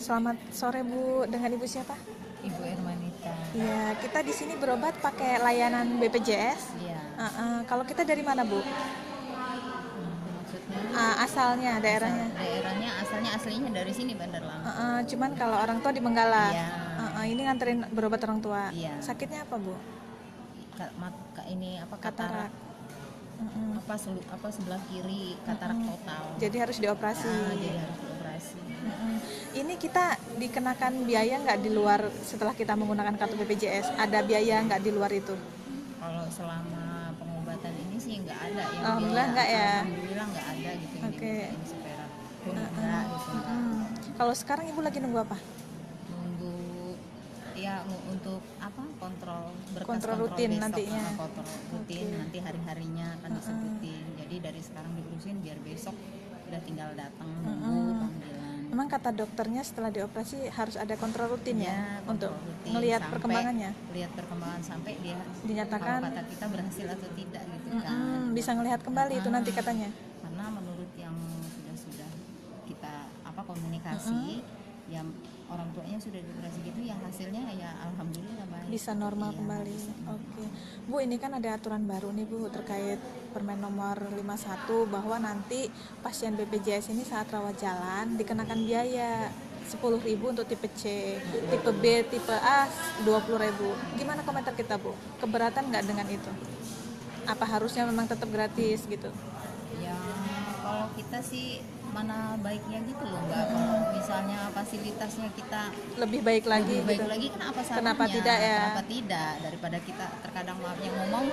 Selamat sore Bu, dengan Ibu siapa? Ibu Hermanita. Iya, kita di sini berobat pakai layanan BPJS. Iya. Kalau kita dari mana Bu? Maksudnya Asalnya, daerahnya. daerahnya aslinya dari sini Bandar Lampung. Cuman kalau orang tua di Menggala. Iya. Ini nganterin berobat orang tua. Iya. Sakitnya apa Bu? Ini apa Katarak. katarak apa sebelah kiri katarak total. Jadi harus dioperasi. Jadi harus dioperasi. Ini kita dikenakan biaya nggak di luar setelah kita menggunakan kartu BPJS? Ada biaya nggak di luar itu? Kalau selama pengobatan ini sih nggak ada ya. Alhamdulillah nggak ya. Alhamdulillah nggak ada gitu. Oke. Ini seperak pun enggak gitu. Kalau sekarang Ibu lagi nunggu apa? Nunggu ya untuk apa Kontrol rutin besok, nantinya. kontrol rutin nanti hari-harinya akan disebutin. Jadi dari sekarang diurusin biar besok udah tinggal datang nunggu panggilan. Memang kata dokternya setelah dioperasi harus ada kontrol rutin ya, untuk kontrol rutin melihat sampai perkembangannya. lihat perkembangan sampai dia Dinyatakan kalau kata kita berhasil atau tidak gitu kan. bisa ngelihat kembali itu nanti katanya. Karena menurut yang sudah kita komunikasi ya orang tuanya sudah dioperasi gitu ya hasilnya ya alhamdulillah baik. Bisa normal Iya, kembali. bisa. Oke. Bu, ini kan ada aturan baru nih Bu terkait Permen nomor 51 bahwa nanti pasien BPJS ini saat rawat jalan dikenakan biaya 10.000 untuk tipe C, tipe B, tipe A 20.000. Gimana komentar kita Bu? Keberatan nggak dengan itu? Apa harusnya memang tetap gratis gitu? Ya kalau kita sih mana baiknya gitu loh Mbak. Kalau misalnya fasilitasnya kita Lebih baik lagi lebih baik gitu. lagi kenapa salahnya? Kenapa tidak ya? Kenapa tidak? Daripada kita terkadang maafnya ngomong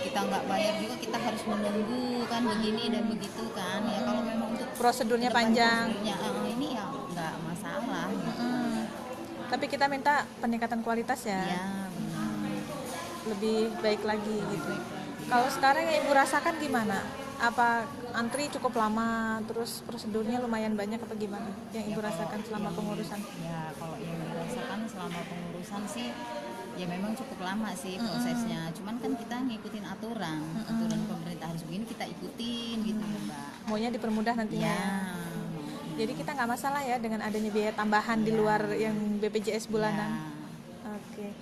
kita nggak bayar juga kita harus menunggu kan begini dan begitu kan ya kalau memang untuk Prosedurnya kedepan panjang. prosedurnya, ini ya nggak masalah gitu. Tapi kita minta peningkatan kualitas ya. Ya benar. Lebih baik lagi gitu. Kalau sekarang yang Ibu rasakan gimana? Apa antri cukup lama, terus prosedurnya lumayan banyak apa gimana yang Ibu rasakan selama pengurusan? Ya kalau yang dirasakan selama pengurusan sih ya memang cukup lama sih prosesnya. Cuman kan kita ngikutin aturan pemerintah harus begini kita ikutin gitu ya Mbak. Maunya dipermudah nantinya. Ya. Jadi kita nggak masalah ya dengan adanya biaya tambahan di luar yang BPJS bulanan. Oke.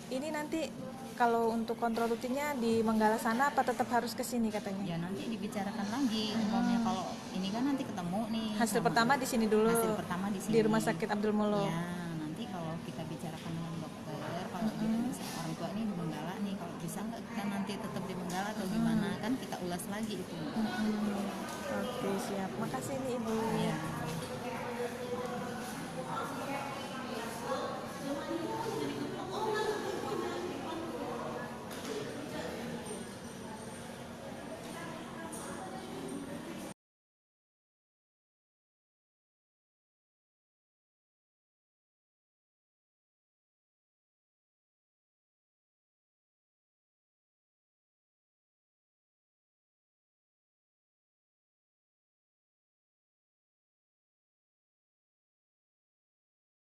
Ini nanti kalau untuk kontrol rutinnya di Menggala sana apa tetap harus ke sini katanya? Ya nanti dibicarakan lagi. Umpamanya kalau ini kan nanti ketemu nih. Hasil sama- pertama di sini dulu. Hasil pertama di sini. Di Rumah Sakit Abdul Muluk. Ya nanti kalau kita bicarakan dengan dokter, kalau bisa orang tua ini di Menggala nih, kalau bisa nggak kita nanti tetap di Menggala atau gimana kan kita ulas lagi itu. Oke, siap. Makasih nih Ibu. Ya.